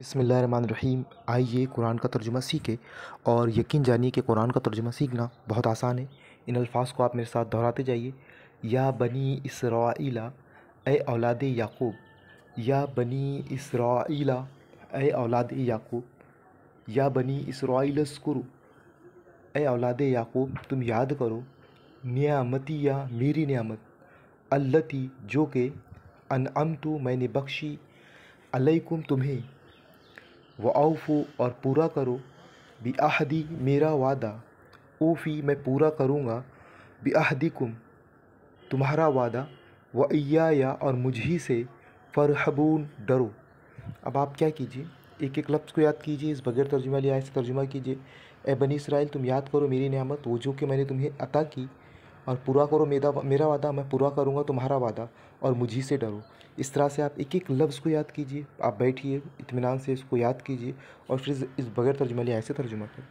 बिस्मिल्लाहिर्रहमानिर्रहीम। आइए कुरान का तर्जुमा सीखें और यकीन जानिए कि कुरान का तर्जुमा सीखना बहुत आसान है। इन अल्फाज को आप मेरे साथ दोहराते जाइए। या बनी इसराइला ए औलाद याकूब, या बनी इसराइला ए औलाद याकूब, या बनी इसराइल अस्कुरु ए औलाद याकूब, तुम याद करो नियामती या मेरी नियामत, अल्लती जो के अनअमतु मैंने बख्शी, अलैकुम तुम्हें, व औफ़ू और पूरा करो, बिअहदी मेरा वादा, ऊफ़ी मैं पूरा करूँगा, बिअहदिकुम तुम्हारा वादा, व इय्याया और मुझ ही से, फ़रहबून डरो। अब आप क्या कीजिए, एक एक लफ्ज़ को याद कीजिए, इस बगैर तर्जुमा लिए आयत से तर्जुमा कीजिए। ए बनी इसराइल तुम याद करो मेरी नेमत, वो जो कि मैंने तुम्हें अता की, और पूरा करो मेरा वादा, मैं पूरा करूँगा तुम्हारा वादा, और मुझी से डरो। इस तरह से आप एक एक लफ्ज़ को याद कीजिए। आप बैठिए, इत्मीनान से इसको याद कीजिए और फिर इस बगैर तर्जुमा लिए आयत से तर्जुमा करें।